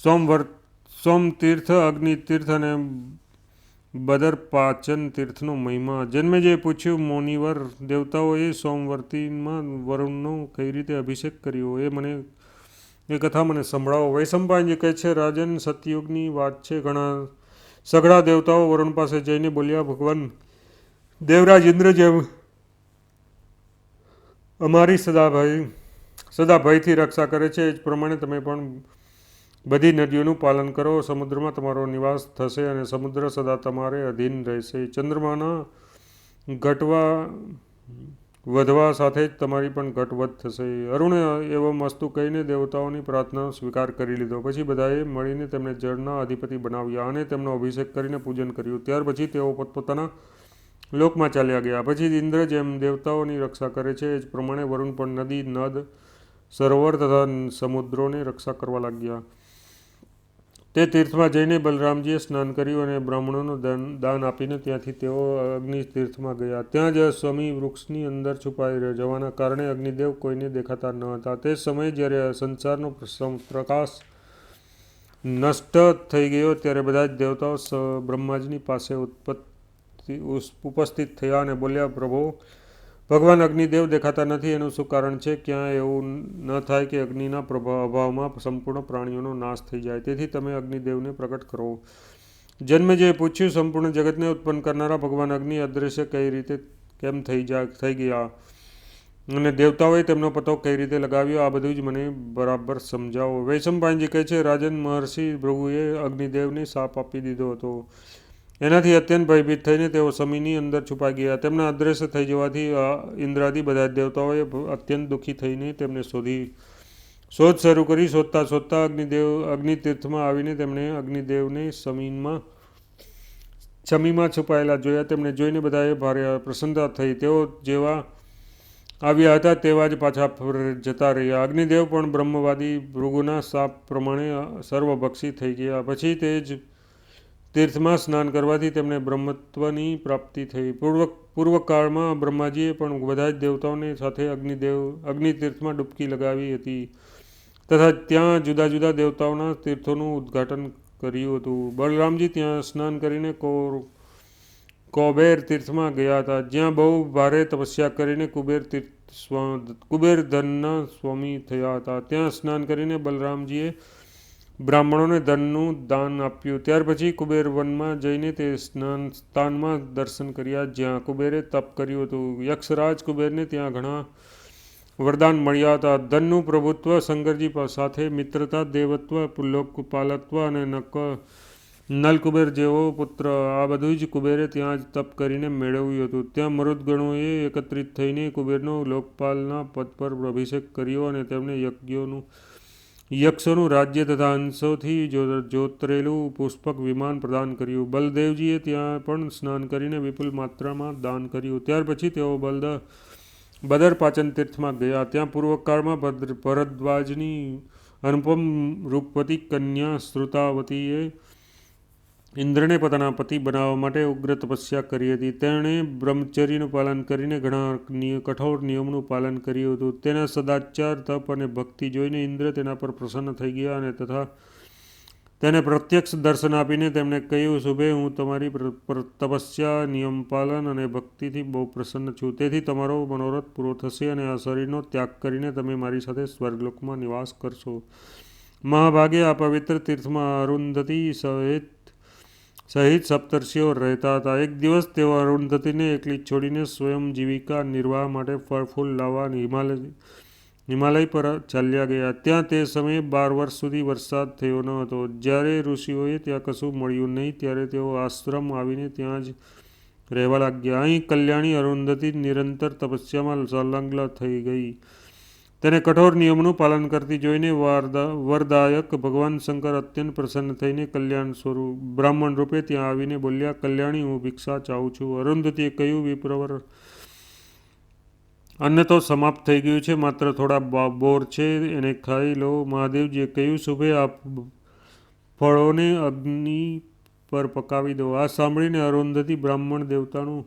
સોમ તીર્થ, અગ્નિ તીર્થ અને બદરપાચન તીર્થનો મહિમા. જન્મેજયે પૂછ્યું, મુનિવર, દેવતાઓએ સોમવર્તીમાં વરુણનો કઈ રીતે અભિષેક કર્યો એ કથા મને સંભળાવો. વૈશંપાયનજી કહે છે, રાજન, સતયુગની વાત છે. ઘણા સઘળા દેવતાઓ વરુણ પાસે જઈને બોલ્યા, ભગવાન દેવરાજ ઇન્દ્ર જેમ અમારી સદા ભયથી રક્ષા કરે છે, એ જ પ્રમાણે તમે પણ બધી નદીઓનું પાલન કરો. સમુદ્રમાં તમારો નિવાસ થશે અને સમુદ્ર સદા તમારે અધીન રહેશે. ચંદ્રમાના વધવા સાથે જ તમારી પણ ઘટવધ થશે. અરુણે એવમ વસ્તુ કહીને દેવતાઓની પ્રાર્થનાનો સ્વીકાર કરી લીધો. પછી બધાએ મળીને તેમને જળના અધિપતિ બનાવ્યા અને તેમનો અભિષેક કરીને પૂજન કર્યું. ત્યાર પછી તેઓ પોતપોતાના લોકમાં ચાલ્યા ગયા. પછી ઇન્દ્ર જેમ દેવતાઓની રક્ષા કરે છે, એ જ પ્રમાણે વરુણ પણ નદી, નદ, સરોવર તથા સમુદ્રોને રક્ષા કરવા લાગ્યા. તે તીર્થમાં જઈને બલરામજીએ સ્નાન કર્યું અને બ્રાહ્મણોનું દાન આપીને ત્યાંથી તેઓ અગ્નિ તીર્થમાં ગયા. ત્યાં જ સ્વામી વૃક્ષની અંદર છુપાઈ જવાના કારણે અગ્નિદેવ કોઈને દેખાતા ન હતા. તે સમયે જ્યારે સંસારનો પ્રકાશ નષ્ટ થઈ ગયો ત્યારે બધા જ દેવતાઓ બ્રહ્માજીની પાસે ઉપસ્થિત થયા અને બોલ્યા, પ્રભો, ભગવાન અગ્નિદેવ દેખાતા નથી, એનું શું કારણ છે? ક્યાં એવું ન થાય કે અગ્નિના અભાવમાં સંપૂર્ણ પ્રાણીઓનો નાશ થઈ જાય? તેથી તમે અગ્નિદેવને પ્રગટ કરો. જન્મેજયે પૂછ્યું, સંપૂર્ણ જગતને ઉત્પન્ન કરનારા ભગવાન અગ્નિ અદૃશ્ય કઈ રીતે કેમ થઈ ગયા અને દેવતાઓએ તેમનો પતો કઈ રીતે લગાવ્યો? આ બધું જ મને બરાબર સમજાવો. વૈશંપાયનજી કહે છે, રાજન, મહર્ષિ ભૃગુએ અગ્નિદેવને શાપ આપી દીધો હતો. એનાથી અત્યંત ભયભીત થઈને તેઓ સમીની અંદર છુપાઈ ગયા. તેમના અદૃશ્ય થઈ જવાથી ઇન્દ્રાદિ બધા દેવતાઓએ અત્યંત દુઃખી થઈને તેમને શોધ શરૂ કરી. શોધતા અગ્નિ તીર્થમાં આવીને તેમણે અગ્નિદેવને સમીમાં છુપાયેલા જોયા. તેમને જોઈને બધાએ ભારે પ્રસન્નતા થઈ. તેઓ જેવા આવ્યા હતા તેવા જ પાછા જતા રહ્યા. અગ્નિદેવ પણ બ્રહ્મવાદી ભૃગુના શાપ પ્રમાણે સર્વભક્ષી થઈ ગયા. પછી તે જ તીર્થમાં સ્નાન કરવાથી તેમને બ્રહ્મત્વની પ્રાપ્તિ થઈ. પૂર્વકાળમાં બ્રહ્માજીએ પણ બધા જ દેવતાઓને સાથે અગ્નિ તીર્થમાં ડૂબકી લગાવી હતી તથા ત્યાં જુદા જુદા દેવતાઓના તીર્થોનું ઉદ્ઘાટન કર્યું હતું. બલરામજી ત્યાં સ્નાન કરીને કૌબેર તીર્થમાં ગયા હતા, જ્યાં બહુ ભારે તપસ્યા કરીને કુબેર ધનના સ્વામી થયા હતા. ત્યાં સ્નાન કરીને બલરામજીએ બ્રાહ્મણોને ધનનું દાન આપ્યું. ત્યાર પછી કુબેર વનમાં જઈને તે સ્થાનમાં દર્શન કર્યા જ્યાં કુબેરે તપ કર્યું હતું. યક્ષરાજ કુબેરને ત્યાં ઘણા વરદાન મળ્યા હતા. ધનનું પ્રભુત્વ, શંકરજી સાથે મિત્રતા, દેવત્વ, લોકપાલત્વ અને નલકુબેર જેવો પુત્ર, આ બધું જ કુબેરે ત્યાં જ તપ કરીને મેળવ્યું હતું. ત્યાં મરુદગણોએ એકત્રિત થઈને કુબેરનો લોકપાલના પદ પર અભિષેક કર્યો અને તેમને યક્ષોનું રાજ્ય તથા અંશોથી જોતરેલું પુષ્પક વિમાન પ્રદાન કર્યું. બલદેવજીએ ત્યાં પણ સ્નાન કરીને વિપુલ માત્રામાં દાન કર્યું. ત્યાર પછી તેઓ બદરપાચન તીર્થમાં ગયા. ત્યાં પૂર્વકાળમાં ભરદ્વાજની અનુપમ રૂપવતી કન્યા શ્રુતાવતીએ ઇન્દ્રને પોતાના પતિ બનાવવા માટે ઉગ્ર તપસ્યા કરી હતી. તેણે બ્રહ્મચર્યનું પાલન કરીને ઘણા કઠોર નિયમોનું પાલન કર્યું હતું. તેના સદાચાર, તપ અને ભક્તિ જોઈને ઇન્દ્ર તેના પર પ્રસન્ન થઈ ગયા અને તથા તેને પ્રત્યક્ષ દર્શન આપીને તેમણે કહ્યું, શુભે, હું તમારી તપસ્યા, નિયમ પાલન અને ભક્તિથી બહુ પ્રસન્ન છું. તેથી તમારો મનોરથ પૂરો થશે અને આ શરીરનો ત્યાગ કરીને તમે મારી સાથે સ્વર્ગલોકમાં નિવાસ કરશો. મહાભાગે આ પવિત્ર તીર્થમાં અરુંધતી સહિત સપ્તર્ષિઓ રહેતા હતા. એક દિવસ તેઓ અરુંધતીને એકલી છોડીને સ્વયં જીવિકા નિર્વાહ માટે ફળ ફૂલ લાવવા હિમાલય પર ચાલ્યા ગયા. ત્યાં તે સમયે 12 વર્ષ સુધી વરસાદ થયો ન હતો. જ્યારે ઋષિઓએ ત્યાં કશું મળ્યું નહીં ત્યારે તેઓ આશ્રમ આવીને ત્યાં જ રહેવા લાગ્યા. અહીં કલ્યાણી અરુંધતી નિરંતર તપસ્યામાં સંલગ્ન થઈ ગઈ. તેને કઠોર નિયમોનું પાલન કરતી જોઈને વરદાયક ભગવાન શંકર અત્યંત પ્રસન્ન થઈને કલ્યાણ સ્વરૂપ બ્રાહ્મણ રૂપે ત્યાં આવીને બોલ્યા, કલ્યાણી, હું ભિક્ષા ચાહું છું. અરુંધતીએ કહ્યું, વિપ્રવર, અન્ન તો સમાપ્ત થઈ ગયું છે, માત્ર થોડા બોર છે, એને ખાઈ લો. મહાદેવજીએ કહ્યું, શુભે, આ ફળોને અગ્નિ પર પકાવી દો. આ સાંભળીને અરુંધતી બ્રાહ્મણ દેવતાનું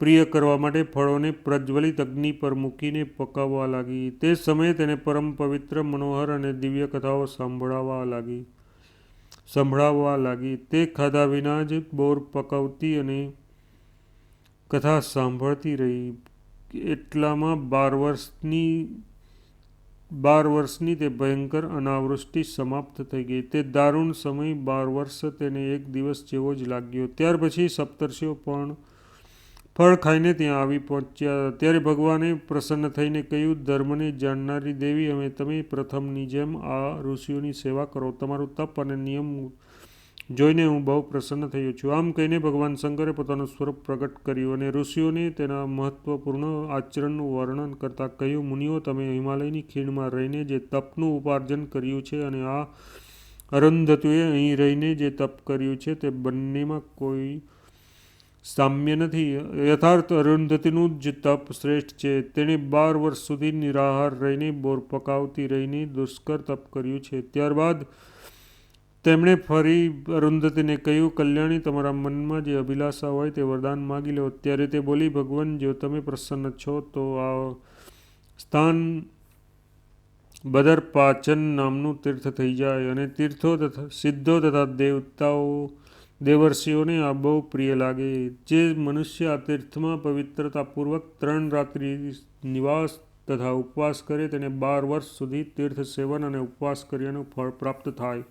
પ્રિય કરવા માટે ફળોને પ્રજ્વલિત અગ્નિ પર મૂકીને પકાવવા લાગી. તે સમયે તેને પરમ પવિત્ર, મનોહર અને દિવ્ય કથાઓ સંભળાવવા લાગી. તે ખાધા વિના જ બોર પકાવતી અને કથા સાંભળતી રહી. એટલામાં 12 વર્ષની તે ભયંકર અનાવૃષ્ટિ સમાપ્ત થઈ ગઈ. તે દારૂણ સમય 12 વર્ષ તેને એક દિવસ જેવો જ લાગ્યો. ત્યાર પછી સપ્તર્ષિઓ પણ ફળ ખાઈને ત્યાં આવી પહોંચ્યા. ત્યારે ભગવાને પ્રસન્ન થઈને કહ્યું, ધર્મને જાણનારી દેવી, હવે તમે પ્રથમની જેમ આ ઋષિઓની સેવા કરો. તમારું તપ અને નિયમ જોઈને હું બહુ પ્રસન્ન થયો છું. આમ કહીને ભગવાન શંકરે પોતાનું સ્વરૂપ પ્રગટ કર્યું અને ઋષિઓને તેના મહત્વપૂર્ણ આચરણનું વર્ણન કરતાં કહ્યું, મુનિઓ, તમે હિમાલયની ખીણમાં રહીને જે તપનું ઉપાર્જન કર્યું છે અને આ અરુંધતીએ અહીં રહીને જે તપ કર્યું છે તે બંનેમાં કોઈ સામ્ય નથી. યથાર્થ અરુંધતીનું જ તપ શ્રેષ્ઠ છે. તેણે 12 વર્ષ સુધી નિરાહાર રહીને બોર પકાવતી રહીને દુષ્કર તપ કર્યું છે. ત્યારબાદ તેમણે ફરી અરુંધતીને કહ્યું, કલ્યાણી, તમારા મનમાં જે અભિલાષા હોય તે વરદાન માગી લો. ત્યારે તે બોલી, ભગવાન, જો તમે પ્રસન્ન છો તો આ સ્થાન બદરપાચન નામનું તીર્થ થઈ જાય. અને તીર્થો તથા સિદ્ધો તથા દેવર્ષિઓને આ બહુ પ્રિય લાગે. જે મનુષ્ય આ તીર્થમાં પવિત્રતાપૂર્વક 3 રાત્રિ નિવાસ તથા ઉપવાસ કરે તેને 12 વર્ષ સુધી તીર્થ સેવન અને ઉપવાસ કર્યાનું ફળ પ્રાપ્ત થાય.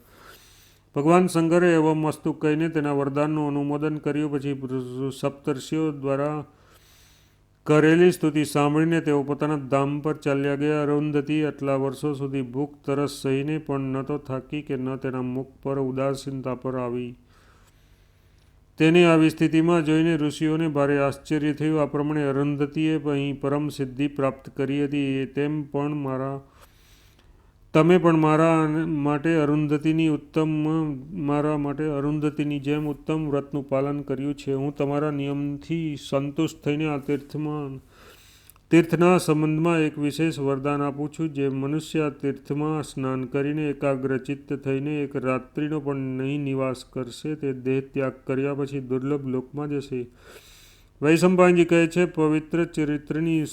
ભગવાન શંકરે એવમ વસ્તુ કહીને તેના વરદાનનું અનુમોદન કર્યું. પછી સપ્તર્ષિઓ દ્વારા કરેલી સ્તુતિ સાંભળીને તેઓ પોતાના ધામ પર ચાલ્યા ગયા. અરુંધતી આટલા વર્ષો સુધી ભૂખ તરસ સહીને પણ ન તો થાકી કે ન તેના મુખ પર ઉદાસીનતા પર આવી. તેને આવી સ્થિતિમાં જોઈને ઋષિઓને ભારે આશ્ચર્ય થયું. આ પ્રમાણે અરુંધતીએ અહીં પરમ સિદ્ધિ પ્રાપ્ત કરી હતી. તમે પણ મારા માટે અરુંધતીની જેમ ઉત્તમ વ્રતનું પાલન કર્યું છે. હું તમારા નિયમથી સંતુષ્ટ થઈને આ તીર્થના સંબંધમાં એક વિશેષ વરદાન આપું છું. જે મનુષ્ય આ તીર્થમાં સ્નાન કરીને એકાગ્રચિત્ત થઈને એક રાત્રિનો પણ નહીં નિવાસ કરશે તે દેહ ત્યાગ કર્યા પછી દુર્લભ લોકમાં જશે. વૈશંપાયનજી કહે છે, પવિત્ર ચરિત્રની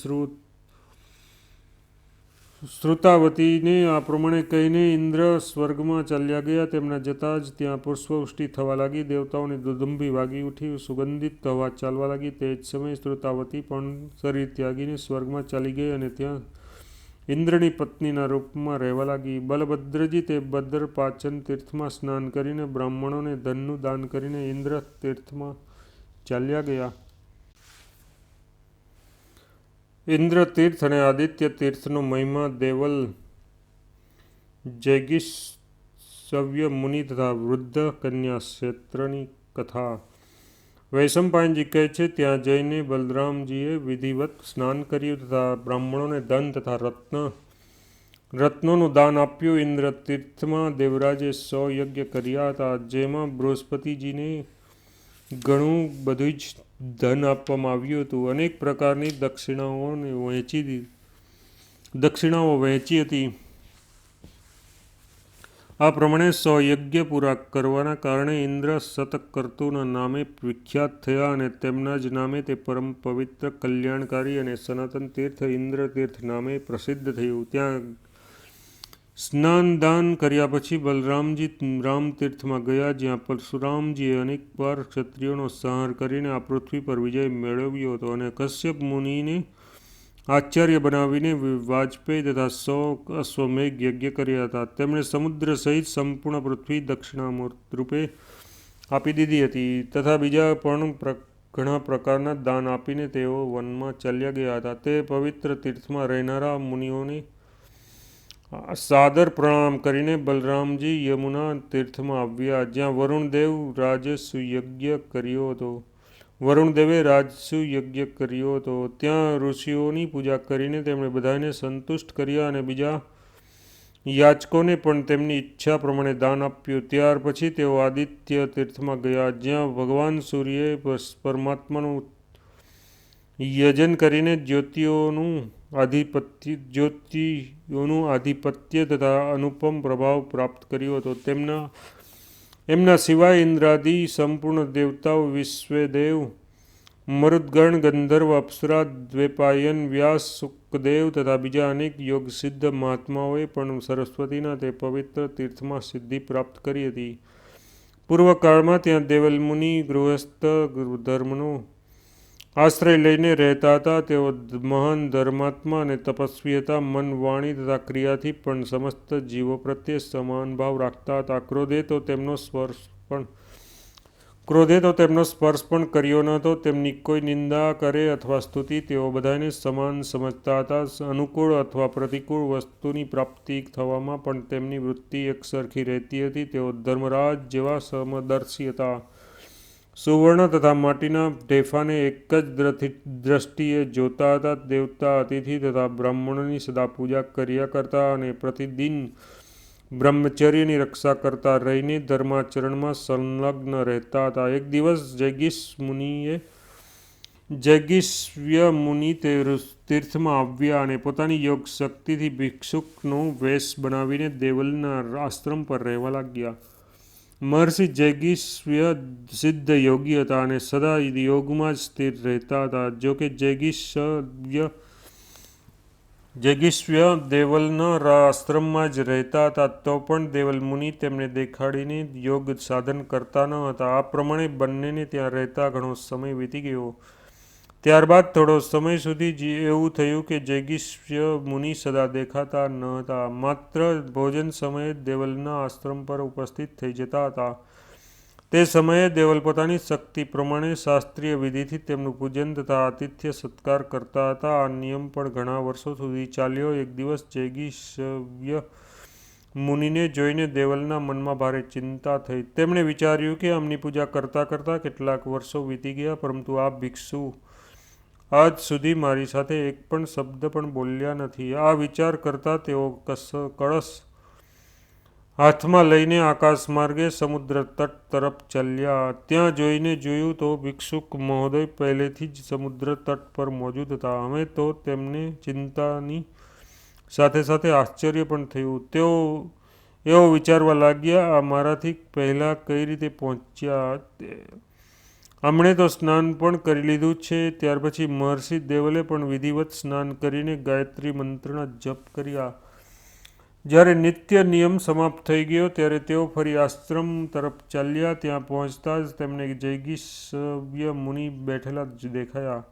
શ્રુતાવતીને આ પ્રમાણે કહીને ઇન્દ્ર સ્વર્ગમાં ચાલ્યા ગયા. તેમના જતાં જ ત્યાં પુષ્પવૃષ્ટિ થવા લાગી. દેવતાઓની દુદુંભી વાગી ઉઠી. સુગંધિત હવા ચાલવા લાગી. તે જ સમયે શ્રુતાવતી પણ શરીર ત્યાગીને સ્વર્ગમાં ચાલી ગઈ અને ત્યાં ઇન્દ્રની પત્નીના રૂપમાં રહેવા લાગી. બલભદ્રજી તે બદ્રપાચન તીર્થમાં સ્નાન કરીને બ્રાહ્મણોને ધનનું દાન કરીને ઇન્દ્ર તીર્થમાં ચાલ્યા ગયા. ઇન્દ્ર તીર્થ અને આદિત્ય તીર્થનો મહિમા દેવલ જૈગીષવ્ય મુનિ તથા વૃદ્ધ કન્યા ક્ષેત્રની કથા. વૈશંપાયનજી કહે છે, ત્યાં જઈને બલરામજીએ વિધિવત સ્નાન કર્યું તથા બ્રાહ્મણોને ધન તથા રત્નોનું દાન આપ્યું. ઇન્દ્ર તીર્થમાં દેવરાજે 100 યજ્ઞ કર્યા હતા, જેમાં બૃહસ્પતિજીને ઘણું બધું જ ધન આપવામાં આવ્યું હતું. અનેક પ્રકારની દક્ષિણાઓ વહેંચી હતી. આ પ્રમાણે 100 યજ્ઞ પૂરા કરવાના કારણે ઇન્દ્ર શતકર્તુના નામે વિખ્યાત થયા અને તેમના જ નામે તે પરમ પવિત્ર, કલ્યાણકારી અને સનાતન તીર્થ ઇન્દ્ર તીર્થ નામે પ્રસિદ્ધ થયું. ત્યાં સ્નાન દાન કર્યા પછી બલરામજી રામતીર્થમાં ગયા, જ્યાં પરશુરામજીએ અનેક વાર ક્ષત્રિયોનો સંહાર કરીને આ પૃથ્વી પર વિજય મેળવ્યો હતો અને કશ્યપ મુનિને આચાર્ય બનાવીને વાજપેયી તથા 100 અશ્વમેઘ યજ્ઞ કર્યા હતા. તેમણે સમુદ્ર સહિત સંપૂર્ણ પૃથ્વી દક્ષિણામૂર્ત રૂપે આપી દીધી હતી તથા બીજા પણ ઘણા પ્રકારના દાન આપીને તેઓ વનમાં ચાલ્યા ગયા હતા. તે પવિત્ર તીર્થમાં રહેનારા મુનિઓને સાદર પ્રણામ કરીને બલરામજી યમુના તીર્થમાં આવ્યા, જ્યાં વરુણદેવે રાજસુ યજ્ઞ કર્યો હતો. ત્યાં ઋષિઓની પૂજા કરીને તેમણે બધાને સંતુષ્ટ કર્યા અને બીજા યાચકોને પણ તેમની ઈચ્છા પ્રમાણે દાન આપ્યું. ત્યાર પછી તેઓ આદિત્ય તીર્થમાં ગયા, જ્યાં ભગવાન સૂર્યએ પરમાત્માનું યજન કરીને જ્યોતિઓનું આધિપત્ય તથા અનુપમ પ્રભાવ પ્રાપ્ત કર્યો હતો. એમના સિવાય ઇન્દ્રાદિ સંપૂર્ણ દેવતાઓ, વિશ્વદેવ, મરુદગણ, ગંધર્વ, અપ્સરા, દ્વૈપાયન, વ્યાસ, સુકદેવ તથા બીજા અનેક યોગસિદ્ધ મહાત્માઓએ પણ સરસ્વતીના તે પવિત્ર તીર્થમાં સિદ્ધિ પ્રાપ્ત કરી હતી. પૂર્વકાળમાં ત્યાં દેવલમુનિ ગૃહસ્થ ધર્મનો આશ્રય લઈને રહેતા હતા. તેઓ મહાન ધર્માત્મા અને તપસ્વી હતા. મન, વાણી તથા ક્રિયાથી પણ સમસ્ત જીવો પ્રત્યે સમાન ભાવ રાખતા હતા. ક્રોધે તો તેમનો સ્પર્શ પણ કર્યો ન હતો. તેમની કોઈ નિંદા કરે અથવા સ્તુતિ તેઓ બધાને સમાન સમજતા હતા. અનુકૂળ અથવા પ્રતિકૂળ વસ્તુની પ્રાપ્તિ થવામાં પણ તેમની વૃત્તિ એકસરખી રહેતી હતી. તેઓ ધર્મરાજ જેવા સમદર્શી હતા. સુવર્ણ તથા માટીના ઢેફાને એક જ દ્રષ્ટિએ જોતા હતા. દેવતા, અતિથિ તથા બ્રાહ્મણોની સદા પૂજા કર્યા કરતા અને પ્રતિદિન બ્રહ્મચર્યની રક્ષા કરતા રહીને ધર્માચરણમાં સંલગ્ન રહેતા હતા. એક દિવસ જૈગીષ્વ્ય મુનિ તીર્થમાં આવ્યા અને પોતાની યોગ શક્તિથી ભિક્ષુકનો વેશ બનાવીને દેવલના આશ્રમ પર રહેવા લાગ્યા. મહર્ષિ જૈગીષ્વ્ય સિદ્ધ યોગી હતા અને સદા યોગમાં જ સ્થિર રહેતા હતા. જોકે જૈગીષ્વ્ય દેવલના આશ્રમમાં જ રહેતા હતા, તો પણ દેવલ મુનિ તેમને દેખાડીને યોગ સાધન કરતા ન હતા. આ પ્રમાણે બંનેને ત્યાં રહેતા ઘણો સમય વીતી ગયો. ત્યારબાદ થોડો સમય સુધી એવું થયું કે જૈગીષ્વ્ય મુનિ સદા દેખાતા ન હતા. માત્ર ભોજન સમયે દેવલના આશ્રમ પર ઉપસ્થિત થઈ જતા હતા. તે સમયે દેવલ પોતાની શક્તિ પ્રમાણે શાસ્ત્રીય વિધિથી તેમનું પૂજન તથા આતિથ્ય સત્કાર કરતા હતા. આ નિયમ પણ ઘણા વર્ષો સુધી ચાલ્યો. એક દિવસ જૈગીષ્વ્ય મુનિને જોઈને દેવલના મનમાં ભારે ચિંતા થઈ. તેમણે વિચાર્યું કે આમની પૂજા કરતાં કરતાં કેટલાક વર્ષો વીતી ગયા, પરંતુ આ ભિક્ષુ આજ સુધી મારી સાથે એક પણ શબ્દ પણ બોલ્યા નથી. આ વિચાર કરતા તેઓ કળશ હાથમાં લઈને આકાશ માર્ગે સમુદ્ર તટ તરફ ચાલ્યા. ત્યાં જોયું તો ભિક્ષુક મહોદય પહેલેથી જ સમુદ્ર તટ પર મોજૂદ હતા. હવે તો તેમને ચિંતાની સાથે સાથે આશ્ચર્ય પણ થયું. તેઓ એવો વિચારવા લાગ્યા, આ મારાથી પહેલાં કઈ રીતે પહોંચ્યા? આમણે તો સ્નાન પણ કરી લીધું છે. ત્યાર પછી મહર્ષિ દેવલે પણ વિધિવત સ્નાન કરીને ગાયત્રી મંત્રના જપ કર્યા. જ્યારે નિત્ય નિયમ સમાપ્ત થઈ ગયો ત્યારે તેઓ ફરી આશ્રમ તરફ ચાલ્યા. ત્યાં પહોંચતા જ તેમને જૈગીષ્વ્ય મુનિ બેઠેલા જ દેખાયા.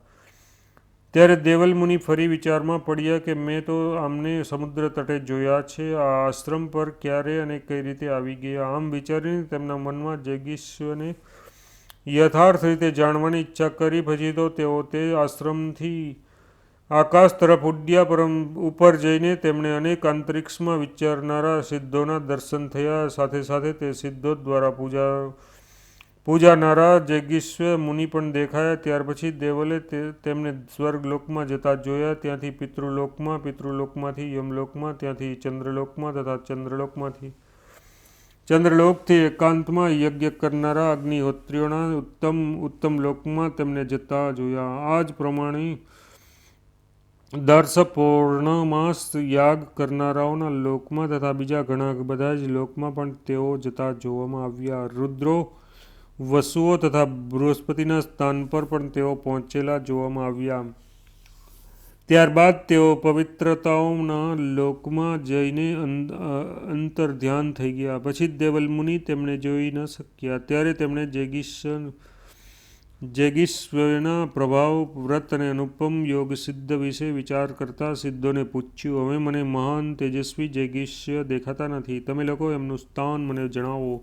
ત્યારે દેવલ મુનિ ફરી વિચારમાં પડ્યા કે મેં તો આમને સમુદ્ર તટે જોયા છે. આ આશ્રમ પર ક્યારે અને કઈ રીતે આવી ગયા? આમ વિચારીને તેમના મનમાં જૈગીષ્વ્યને યથાર્થ રીતે જાણવાની ઈચ્છા કરી. પછી તો તેઓ તે આશ્રમથી આકાશ તરફ ઉડ્યા. ઉપર જઈને તેમણે અનેક અંતરિક્ષમાં વિચરનારા સિદ્ધોના દર્શન થયા. સાથે સાથે તે સિદ્ધો દ્વારા પૂજાનારા જૈગીષ્વ્ય મુનિ પણ દેખાયા. ત્યાર પછી દેવલે તેમને સ્વર્ગલોકમાં જતા જોયા. ત્યાંથી પિતૃલોકમાં, પિતૃલોકમાંથી યમલોકમાં, ત્યાંથી ચંદ્રલોકમાં તથા ચંદ્રલોકથી એકાંતમાં યજ્ઞ કરનારા અગ્નિહોત્રીઓના ઉત્તમ લોકમાં તેમને જતા જોયા. આ જ પ્રમાણે દર્શ પૌર્ણમાસ યાગ કરનારાઓના લોકમાં તથા બીજા ઘણા બધા જ લોકમાં પણ તેઓ જતા જોવામાં આવ્યા. રુદ્રો, વસુઓ તથા બૃહસ્પતિના સ્થાન પર પણ તેઓ પહોંચેલા જોવામાં આવ્યા. ત્યારબાદ તેઓ પવિત્રતાઓના લોકમાં જઈને અંતર્ધ્યાન થઈ ગયા. પછી દેવલ મુનિ તેમને જોઈ ન શક્યા. ત્યારે તેમણે જૈગીષ્વ્યના પ્રભાવ, વ્રત અને અનુપમ યોગસિદ્ધ વિશે વિચાર કરતા સિદ્ધોને પૂછ્યું, હવે મને મહાન તેજસ્વી જૈગીષ્વ્ય દેખાતા નથી. તમે લોકો એમનું સ્થાન મને જણાવો.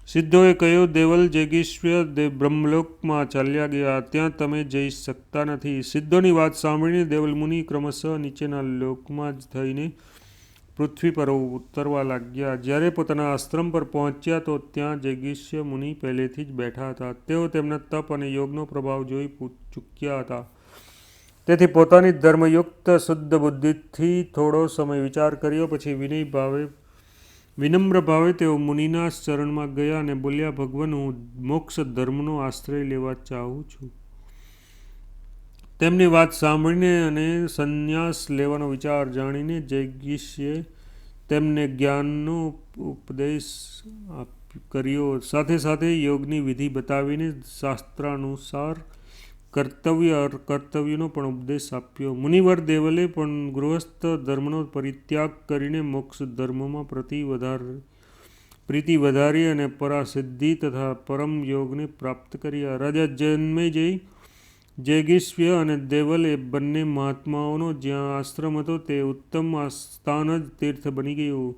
સિદ્ધોએ કહ્યું, દેવલ જૈગીષ્વ્ય બ્રહ્મલોકમાં ચાલ્યા ગયા. ત્યાં તમે જઈ શકતા નથી. સિદ્ધોની વાત સાંભળીને દેવલ મુનિ ક્રમશઃ નીચેના લોકમાં જ થઈને પૃથ્વી પર ઉતરવા લાગ્યા. જ્યારે પોતાના આશ્રમ પર પહોંચ્યા તો ત્યાં જૈગીષ્વ્ય મુનિ પહેલેથી જ બેઠા હતા. તેઓ તેમના તપ અને યોગનો પ્રભાવ જોઈ ચૂક્યા હતા. તેથી પોતાની ધર્મયુક્ત શુદ્ધ બુદ્ધિથી થોડો સમય વિચાર કર્યો. પછી વિનમ્ર ભાવે તેઓ મુનિના ચરણમાં ગયા અને બોલ્યા, ભગવાન, હું મોક્ષ ધર્મનો આશ્રય લેવા ચાહું છું. તેમની વાત સાંભળીને અને સંન્યાસ લેવાનો વિચાર જાણીને જૈગીષ્વ્યે તેમને જ્ઞાનનો ઉપદેશ કર્યો. સાથે સાથે યોગની વિધિ બતાવીને શાસ્ત્રાનુસાર કર્તવ્ય અકર્તવ્યનો પણ ઉપદેશ આપ્યો. મુનિવર દેવલે પણ ગૃહસ્થ ધર્મનો પરિત્યાગ કરીને મોક્ષ ધર્મમાં પ્રીતિ વધારી અને પરાસિદ્ધિ તથા પરમ યોગને પ્રાપ્ત કર્યા. રાજા જન્મેજય, જૈગીષ્ય અને દેવલ એ બંને મહાત્માઓનો જ્યાં આશ્રમ હતો તે ઉત્તમ સ્થાન જ તીર્થ બની ગયું.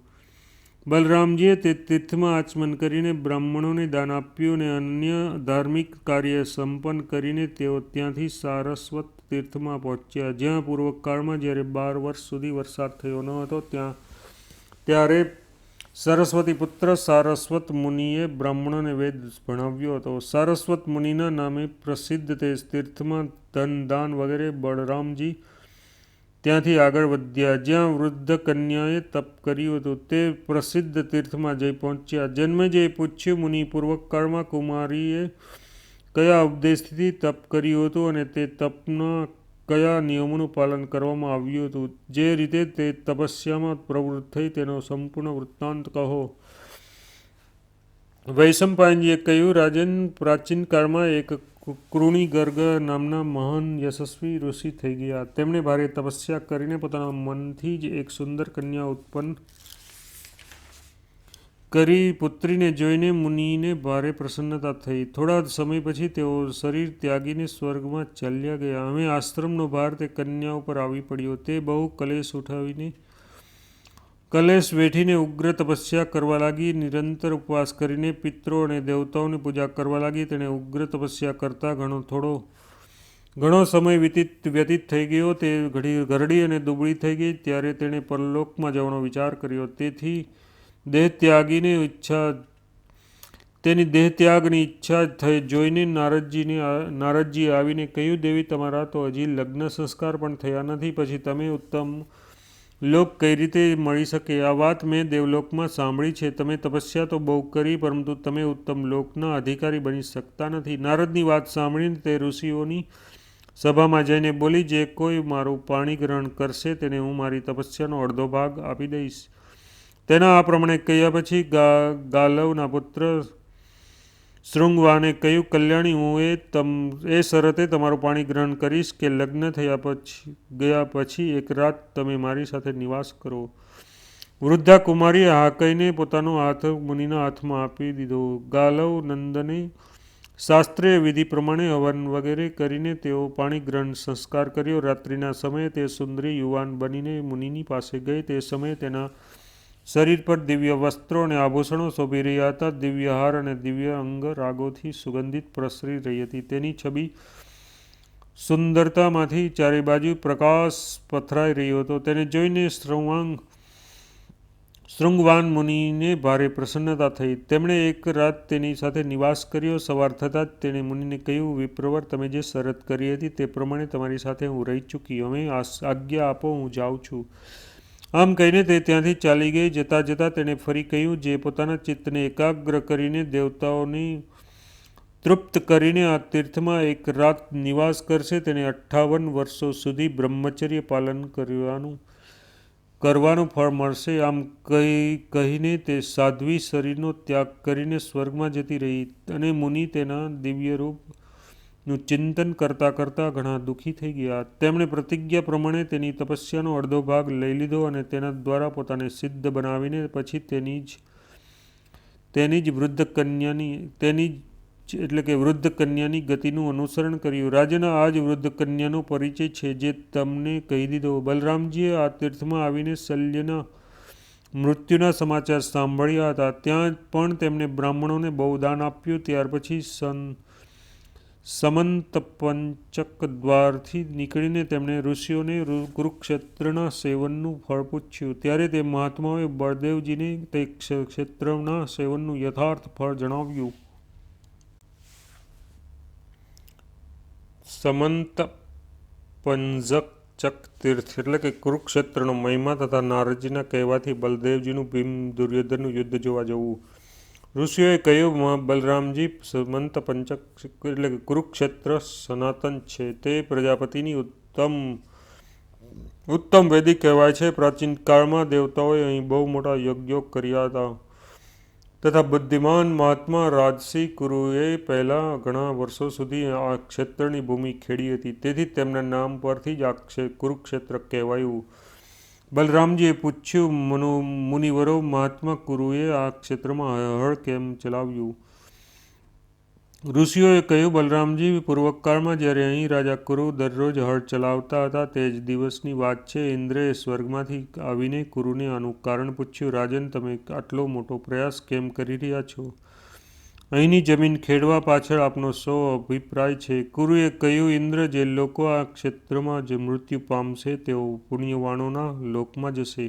બલરામજીએ તે તીર્થમાં આચમન કરીને બ્રાહ્મણોને દાન આપ્યું અને અન્ય ધાર્મિક કાર્ય સંપન્ન કરીને તેઓ ત્યાંથી સારસ્વત તીર્થમાં પહોંચ્યા, જ્યાં પૂર્વકાળમાં જ્યારે 12 વર્ષ સુધી વરસાદ થયો ન હતો ત્યારે સરસ્વતી પુત્ર સારસ્વત મુનિએ બ્રાહ્મણોને વેદ ભણાવ્યો હતો. સારસ્વત મુનિના નામે પ્રસિદ્ધ તે તીર્થમાં ધન દાન વગેરે બળરામજી ત્યાંથી આગળ વધ્યા. જ્યાં વૃદ્ધ કન્યાએ તપ કર્યું હતું તે પ્રસિદ્ધ તીર્થમાં જઈ પહોંચ્યા. જન્મેજયે પૂછ્યું, મુનિ, પૂર્વકાળમાં કુમારીએ કયા ઉપદેશથી તપ કર્યું હતું અને તે તપના કયા નિયમોનું પાલન કરવામાં આવ્યું હતું? જે રીતે તે તપસ્યામાં પ્રવૃત્ત થઈ તેનો સંપૂર્ણ વૃત્તાંત કહો. વૈશંપાયનજીએ કહ્યું, રાજન, પ્રાચીન કાળમાં એક કૃણિગર્ગ નામના મહાન યશસ્વી ઋષિ થઈ ગયા. તેમણે ભારે તપસ્યા કરીને પોતાના મનથી જ એક સુંદર કન્યા ઉત્પન્ન કરી. પુત્રીને જોઈને મુનિને ભારે પ્રસન્નતા થઈ. થોડા સમય પછી તેઓ શરીર ત્યાગીને સ્વર્ગમાં ચાલ્યા ગયા. હવે આશ્રમનો ભાર તે કન્યા ઉપર આવી પડ્યો. તે બહુ કલેશ વેઠીને ઉગ્ર તપસ્યા કરવા લાગી. નિરંતર ઉપવાસ કરીને પિતરો અને દેવતાઓની પૂજા કરવા લાગી. તેણે ઉગ્ર તપસ્યા કરતાં ઘણો સમય વ્યતીત થઈ ગયો. તે ઘરડી અને દુબળી થઈ ગઈ. ત્યારે તેણે પરલોકમાં જવાનો વિચાર કર્યો. તેની દેહત્યાગની ઈચ્છા થઈ જોઈને નારદજી આવીને કહ્યું, દેવી, તમારા તો હજી લગ્ન સંસ્કાર પણ થયા નથી, પછી તમે ઉત્તમ લોક કઈ રીતે મળી શકે? આ વાત મેં દેવલોકમાં સાંભળી છે. તમે તપસ્યા તો બહુ કરી, પરંતુ તમે ઉત્તમ લોકના અધિકારી બની શકતા નથી. નારદની વાત સાંભળીને તે ઋષિઓની સભામાં જઈને બોલી, જે કોઈ મારું પાણી ગ્રહણ કરશે તેને હું મારી તપસ્યાનો અડધો ભાગ આપી દઈશ. તેના આ પ્રમાણે કહ્યા પછી ગાલવના પુત્ર શૃંગવાને કહ્યું, કલ્યાણી, હું એ શરતે તમારું પાણી ગ્રહણ કરીશ કે લગ્ન ગયા પછી એક રાત તમે મારી સાથે નિવાસ કરો. વૃદ્ધા કુમારીએ હા કહીને પોતાનો હાથ મુનિના હાથમાં આપી દીધો. ગાલવ નંદને શાસ્ત્રીય વિધિ પ્રમાણે હવન વગેરે કરીને તેઓ પાણી ગ્રહણ સંસ્કાર કર્યો. રાત્રિના સમયે તે સુંદરી યુવાન બનીને મુનિની પાસે ગઈ. તે સમયે તેના શરીર પર દિવ્ય વસ્ત્રો અને આભૂષણો શોભી રહ્યા હતા. દિવ્ય હાર અને દિવ્ય અંગ રાગોથી સુગંધિત પ્રસરી રહી હતી. તેની છબી સુંદરતામાંથી ચારે બાજુ પ્રકાશ પથરાઈ રહ્યો હતો. તેને જોઈને શૃંગવાન મુનિને ભારે પ્રસન્નતા થઈ. તેમણે એક રાત તેની સાથે નિવાસ કર્યો. સવાર થતાં જ તેણે મુનિને કહ્યું, વિપ્રવર, તમે જે શરત કરી હતી તે પ્રમાણે તમારી સાથે હું રહી ચૂકી. હવે આજ્ઞા આપો, હું જાઉં છું. આમ કહીને તે ત્યાંથી ચાલી ગઈ. જતાં જતાં તેણે ફરી કહ્યું, જે પોતાના ચિત્તને એકાગ્ર કરીને દેવતાઓને તૃપ્ત કરીને આ તીર્થમાં એક રાત નિવાસ કરશે તેને 58 વર્ષો સુધી બ્રહ્મચર્ય પાલન કરવાનું ફળ મળશે. આમ કહીને તે સાધ્વી શરીરનો ત્યાગ કરીને સ્વર્ગમાં જતી રહી અને મુનિ તેના દિવ્ય રૂપનું ચિંતન કરતાં કરતાં ઘણા દુઃખી થઈ ગયા. તેમણે પ્રતિજ્ઞા પ્રમાણે તેની તપસ્યાનો અડધો ભાગ લઈ લીધો અને તેના દ્વારા પોતાને સિદ્ધ બનાવીને પછી તેની જ વૃદ્ધ કન્યાની ગતિનું અનુસરણ કર્યું. રાજના આ જ વૃદ્ધ કન્યાનો પરિચય છે જે તમને કહી દીધો. બલરામજીએ આ તીર્થમાં આવીને શલ્યના મૃત્યુના સમાચાર સાંભળ્યા હતા. ત્યાં પણ તેમણે બ્રાહ્મણોને બહુ દાન આપ્યું. ત્યાર પછી સમંતપંચક દ્વારથી નીકળીને તેમણે ઋષિઓને કુરુક્ષેત્રના સેવનનું ફળ પૂછ્યું. ત્યારે તે મહાત્માઓએ બળદેવજીને તે ક્ષેત્રના સેવનનું યથાર્થ ફળ જણાવ્યું. સમંતપંચક તીર્થ એટલે કે કુરુક્ષેત્રનો મહિમા તથા નારદજીના કહેવાથી બલદેવજીનું ભીમ દુર્યોધનનું યુદ્ધ જોવા જવું. ઋષિઓએ કહ્યું, બલરામજી, સમંતપંચક એટલે કે કુરુક્ષેત્ર સનાતન છે. તે પ્રજાપતિની ઉત્તમ વેદી કહેવાય છે. પ્રાચીન કાળમાં દેવતાઓએ અહીં બહુ મોટા યજ્ઞો કર્યા હતા. તથા બુદ્ધિમાન મહાત્મા રાજસી કુરુએ પહેલા ઘણા વર્ષો સુધી આ ક્ષેત્રની ભૂમિ ખેડી હતી. તેથી તેમના નામ પરથી જ આ કુરુક્ષેત્ર કહેવાયું. બલરામજીએ પૂછ્યું, મુનિવરો, મહાત્મા કુરુએ આ ક્ષેત્રમાં હળ કેમ ચલાવ્યું? ઋષિઓએ કહ્યું, બલરામજી, પૂર્વકાળમાં જ્યારે અહીં રાજા કુરુ દરરોજ હળ ચલાવતા હતા તે જ દિવસની વાત છે. ઇન્દ્રએ સ્વર્ગમાંથી આવીને કુરુને આનું કારણ પૂછ્યું. રાજન, તમે આટલો મોટો પ્રયાસ કેમ કરી રહ્યા છો? અહીંની જમીન ખેડવા પાછળ આપનો શો અભિપ્રાય છે? કુરુએ કહ્યું, ઇન્દ્ર, જે લોકો આ ક્ષેત્રમાં જ મૃત્યુ પામશે તેઓ પુણ્યવાણોના લોકમાં જશે.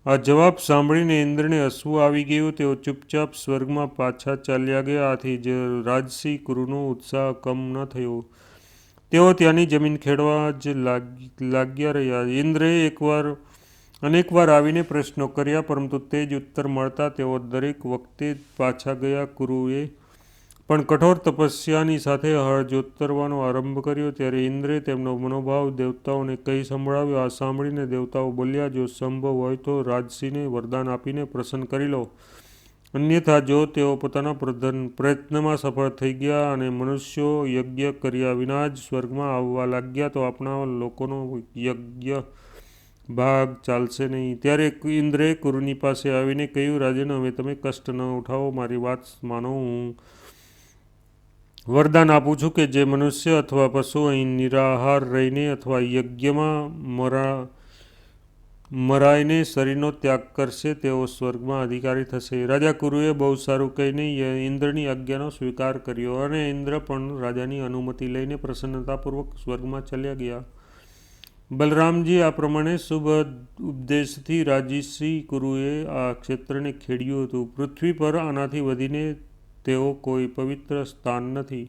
આ જવાબ સાંભળીને ઇન્દ્રને હસવું આવી ગયું. તેઓ ચૂપચાપ સ્વર્ગમાં પાછા ચાલ્યા ગયા. આથી જ રાજસી કુરુનો ઉત્સાહ કમ ન થયો. તેઓ ત્યાંની જમીન ખેડવા જ લાગ્યા રહ્યા. ઇન્દ્રએ અનેકવાર આવીને પ્રશ્નો કર્યા, પરંતુ તે જ ઉત્તર મળતા તેઓ દરેક વખતે પાછા ગયા. કુરુએ પણ કઠોર તપસ્યાની સાથે હળ જોતરવાનો આરંભ કર્યો. ત્યારે ઇન્દ્રે તેમનો મનોભાવ દેવતાઓને કહી સંભળાવ્યો. આ સાંભળીને દેવતાઓ બોલ્યા, જો સંભવ હોય તો રાજસીને વરદાન આપીને પ્રસન્ન કરી લો. અન્યથા જો તેઓ પોતાના પ્રયત્નમાં સફળ થઈ ગયા અને મનુષ્યો યજ્ઞ કર્યા વિના જ સ્વર્ગમાં આવવા લાગ્યા તો આપણા લોકોનો યજ્ઞ ભાગ ચાલશે નહીં. ત્યારે ઇન્દ્રે કુરુની પાસે આવીને કહ્યું, રાજન, હવે તમે કષ્ટ ન ઉઠાવો. મારી વાત માનો. હું વરદાન આપું છું કે જે મનુષ્ય અથવા પશુ અહીં નિરાહાર રહીને અથવા યજ્ઞમાં મરાઈને શરીરનો ત્યાગ કરશે તેઓ સ્વર્ગમાં અધિકારી થશે. રાજા કુરુએ બહુ સારું કહીને ઇન્દ્રની આજ્ઞાનો સ્વીકાર કર્યો અને ઇન્દ્ર પણ રાજાની અનુમતિ લઈને પ્રસન્નતાપૂર્વક સ્વર્ગમાં ચાલ્યા ગયા. બલરામજી આ પ્રમાણે શુભ ઉપદેશથી રાજસી કુરુએ આ ક્ષેત્રને ખેડ્યું હતું. પૃથ્વી પર આનાથી વધીને તેઓ કોઈ પવિત્ર સ્થાન નથી.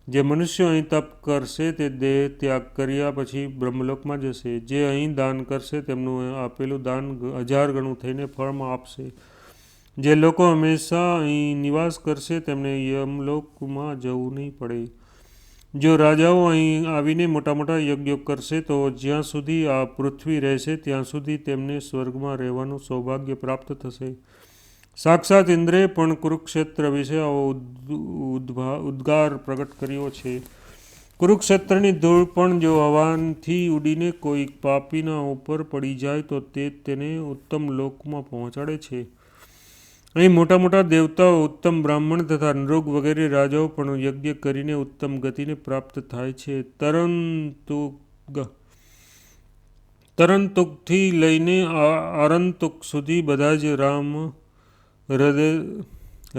જે મનુષ્યો અહીં તપ કરશે તે દેહ ત્યાગ કર્યા પછી બ્રહ્મલોકમાં જશે. જે અહીં દાન કરશે તેમનું આપેલું દાન 1000 ગણું થઈને ફળમાં આપશે. જે લોકો હંમેશા અહીં નિવાસ કરશે તેમને યમલોકમાં જવું નહીં પડે. જો રાજાઓ અહીં આવીને મોટા મોટા યજ્ઞો કરશે તો જ્યાં સુધી આ પૃથ્વી રહેશે ત્યાં સુધી તેમને સ્વર્ગમાં રહેવાનું સૌભાગ્ય પ્રાપ્ત થશે. સાક્ષાત ઇન્દ્રે પણ કુરુક્ષેત્ર વિશે આવો ઉદ્ગાર પ્રગટ કર્યો છે. કુરુક્ષેત્રની ધૂળ પણ જો હવાથી ઉડીને કોઈ પાપીના ઉપર પડી જાય તો તે તેને ઉત્તમ લોકમાં પહોંચાડે છે. અહીં મોટા મોટા દેવતાઓ, ઉત્તમ બ્રાહ્મણ તથા નૃગ વગેરે રાજાઓ પણ યજ્ઞ કરીને ઉત્તમ ગતિને પ્રાપ્ત થાય છે. તરંતુકથી લઈને આરંતુક સુધી બધા જ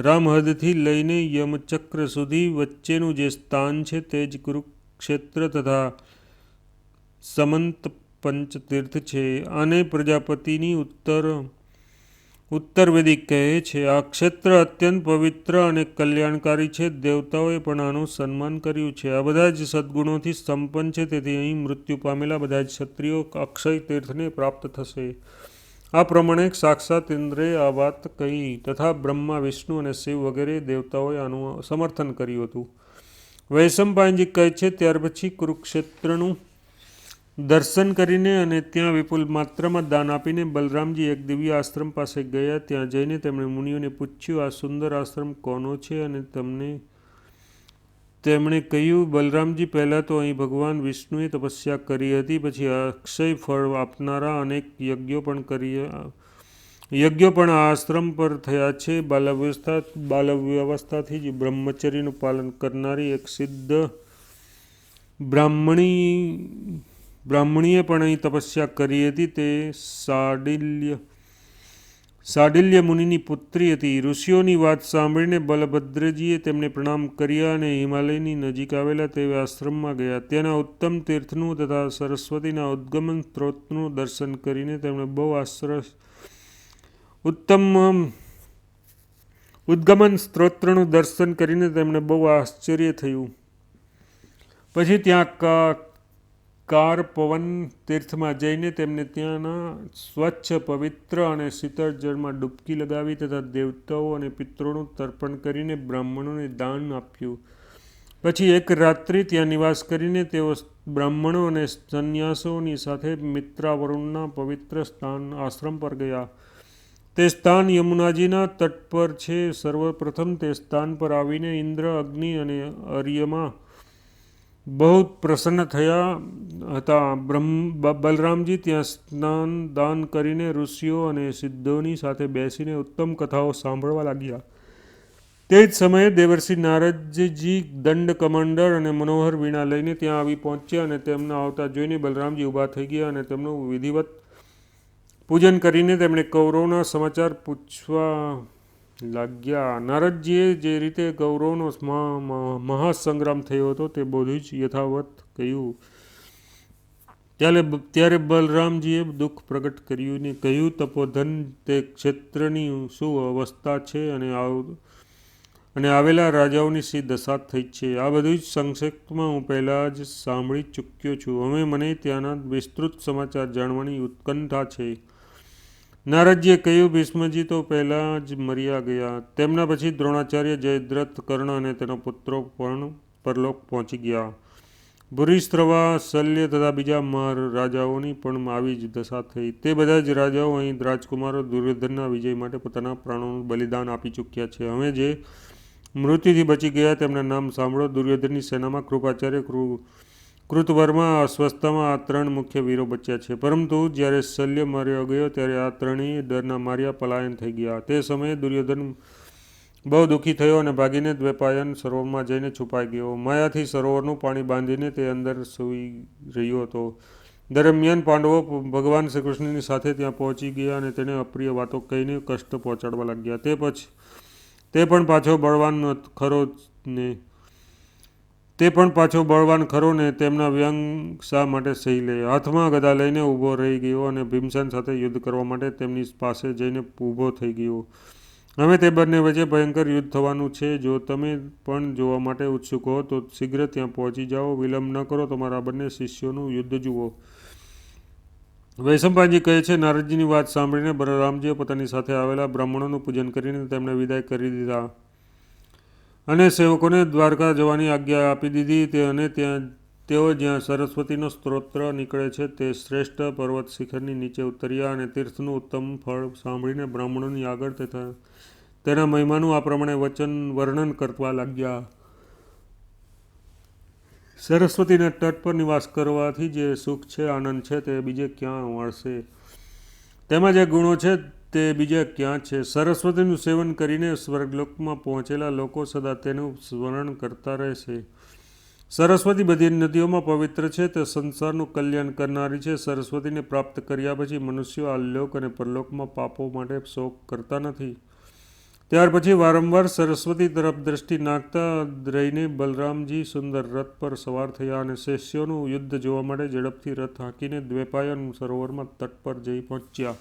રામહદથી લઈને યમચક્ર સુધી વચ્ચેનું જે સ્થાન છે તે જ કુરુક્ષેત્ર તથા સમંત પંચતીર્થ છે. આને પ્રજાપતિની ઉત્તરવેદી કહે છે. આ ક્ષેત્ર અત્યંત પવિત્ર અને કલ્યાણકારી છે. દેવતાઓએ પણ આનું સન્માન કર્યું છે. આ બધા જ સદ્ગુણોથી સંપન્ન છે. તેથી અહીં મૃત્યુ પામેલા બધા જ ક્ષત્રિયો અક્ષય તીર્થને પ્રાપ્ત થશે. આ પ્રમાણે સાક્ષાત ઇન્દ્રે આ વાત કહી તથા બ્રહ્મા, વિષ્ણુ અને શિવ વગેરે દેવતાઓએ આનું સમર્થન કર્યું હતું. વૈશંપાયનજી કહે છે, ત્યાર પછી કુરુક્ષેત્રનું દર્શન કરીને અને ત્યાં વિપુલ માત્રામાં દાન આપીને બલરામજી એક દિવ્ય આશ્રમ પાસે ગયા. ત્યાં જઈને તેમણે મુનિઓને પૂછ્યું, આ સુંદર આશ્રમ કોનો છે? અને તેમણે કહ્યું, બલરામજી, પહેલાં તો અહીં ભગવાન વિષ્ણુએ તપસ્યા કરી હતી. પછી અક્ષય ફળ આપનારા અનેક યજ્ઞો પણ આ આશ્રમ પર થયા છે. બાલવ્યવસ્થાથી જ બ્રહ્મચર્યનું પાલન કરનારી એક સિદ્ધ બ્રાહ્મણીએ પણ અહીં તપસ્યા કરી હતી. તે સાડિલ્ય મુનિની પુત્રી હતી. ઋષિઓની વાત સાંભળીને બલભદ્રજીએ તેમને પ્રણામ કર્યા અને હિમાલયની નજીક આવેલા તે આશ્રમમાં ગયા. ત્યાંના ઉત્તમ તીર્થનું તથા સરસ્વતીના ઉદ્ગમન સ્ત્રોતનું દર્શન કરીને તેમણે બહુ આશ્ચર્ય થયું. પછી ત્યાં કારપવન તીર્થમાં જઈને તેમને ત્યાંના સ્વચ્છ, પવિત્ર અને શીતળ જળમાં ડૂબકી લગાવી તથા દેવતાઓ અને પિતૃઓનું તર્પણ કરીને બ્રાહ્મણોને દાન આપ્યું. પછી એક રાત્રિ ત્યાં નિવાસ કરીને તેઓ બ્રાહ્મણો અને સંન્યાસીઓની સાથે મિત્રાવરુણના પવિત્ર આશ્રમ પર ગયા. તે સ્થાન યમુનાજીના તટ પર છે. સર્વપ્રથમ તે સ્થાન પર આવીને ઇન્દ્ર, અગ્નિ અને અર્યમા બહુ પ્રસન્ન થયા હતા. બલરામજી ત્યાં સ્નાન દાન કરીને ઋષિઓ અને સિદ્ધોની સાથે બેસીને ઉત્તમ કથાઓ સાંભળવા લાગ્યા. તે જ સમયે દેવર્ષિ નારદજી દંડ કમંડળ અને મનોહર વીણા લઈને ત્યાં આવી પહોંચ્યા અને તેમના આવતા જોઈને બલરામજી ઊભા થઈ ગયા અને તેમનું વિધિવત પૂજન કરીને તેમણે કૌરવના સમાચાર પૂછવા લાગ્યા. નારદજીએ જે રીતે કૌરવનો મહાસંગ્રામ થયો હતો તે બધું જ યથાવત કહ્યું. ત્યારે બલરામજીએ દુઃખ પ્રગટ કર્યું ને કહ્યું, તપોધન, તે ક્ષેત્રની શું અવસ્થા છે અને આવેલા રાજાઓની શી દશા થઈ છે, આ બધું જ સંક્ષેપમાં હું પહેલાં જ સાંભળી ચૂક્યો છું. હવે મને ત્યાંના વિસ્તૃત સમાચાર જાણવાની ઉત્કંઠા છે. નારદજીએ કહ્યું, ભીષ્મજી તો પહેલાં જ મર્યા ગયા. તેમના પછી દ્રોણાચાર્ય, જયદ્રથ, કર્ણ અને તેના પુત્રો પણ પરલોક પહોંચી ગયા. ભૂરિશ્રવા, શલ્ય તથા બીજા રાજાઓની પણ આવી જ દશા થઈ. તે બધા જ રાજાઓ અહીં રાજકુમારો દુર્યોધનના વિજય માટે પોતાના પ્રાણોનું બલિદાન આપી ચૂક્યા છે. હવે જે મૃત્યુથી બચી ગયા તેમના નામ સાંભળો. દુર્યોધનની સેનામાં કૃપાચાર્ય, કૃતવર્મા, અશ્વસ્થામાં આ 3 મુખ્ય વીરો બચ્યા છે. પરંતુ જ્યારે શલ્ય માર્યો ગયો ત્યારે આ ત્રણેય ડરના માર્યા પલાયન થઈ ગયા. તે સમયે દુર્યોધન બહુ દુઃખી થયો અને ભાગીને દ્વૈપાયન સરોવરમાં જઈને છુપાઈ ગયો. માયાથી સરોવરનું પાણી બાંધીને તે અંદર સૂઈ રહ્યો હતો. દરમિયાન પાંડવો ભગવાન શ્રીકૃષ્ણની સાથે ત્યાં પહોંચી ગયા અને તેને અપ્રિય વાતો કહીને કષ્ટ પહોંચાડવા લાગ્યા. તે પણ પાછો બળવાન ખરો ને તેમના વ્યંગ શા માટે સહી લે. હાથમાં ગદા લઈને ઊભો રહી ગયો અને ભીમસેન સાથે યુદ્ધ કરવા માટે તેમની પાસે જઈને ઊભો થઈ ગયો. હવે તે બંને વચ્ચે ભયંકર યુદ્ધ થવાનું છે. જો તમે પણ જોવા માટે ઉત્સુક હો તો શીઘ્ર ત્યાં પહોંચી જાઓ. વિલંબ ન કરો, તમારા બંને શિષ્યોનું યુદ્ધ જુઓ. વૈશંપાયનજી કહે છે, નારદજીની વાત સાંભળીને બલરામજીએ પોતાની સાથે આવેલા બ્રાહ્મણોનું પૂજન કરીને તેમને વિદાય કરી દીધા અને સેવકોને દ્વારકા જવાની આજ્ઞા આપી દીધી. અને તેઓ જ્યાં સરસ્વતીનો સ્ત્રોત નીકળે છે તે શ્રેષ્ઠ પર્વત શિખરની નીચે ઉતર્યા અને તીર્થનું ઉત્તમ ફળ સાંભળીને બ્રાહ્મણોની આગળ તેના મહિમાનું આ પ્રમાણે વર્ણન કરવા લાગ્યા. સરસ્વતીના તટ પર નિવાસ કરવાથી જે સુખ છે, આનંદ છે, તે બીજે ક્યાં મળશે? તેમાં જે ગુણો છે તે બીજે ક્યાં છે? સરસ્વતીનું સેવન કરીને સ્વર્ગલોકમાં પહોંચેલા લોકો સદા તેનું સ્મરણ કરતા રહેશે. સરસ્વતી બધી નદીઓમાં પવિત્ર છે. તે સંસારનું કલ્યાણ કરનારી છે. સરસ્વતીને પ્રાપ્ત કર્યા પછી મનુષ્યો આલોક અને પરલોકમાં પાપો માટે શોક કરતા નથી. ત્યાર પછી વારંવાર સરસ્વતી તરફ દ્રષ્ટિ નાખતા રહીને બલરામજી સુંદર રથ પર સવાર થયા અને શિષ્યોનું યુદ્ધ જોવા માટે ઝડપથી રથ હાંકીને દ્વૈપાયન સરોવરમાં તટ પર જઈ પહોંચ્યા.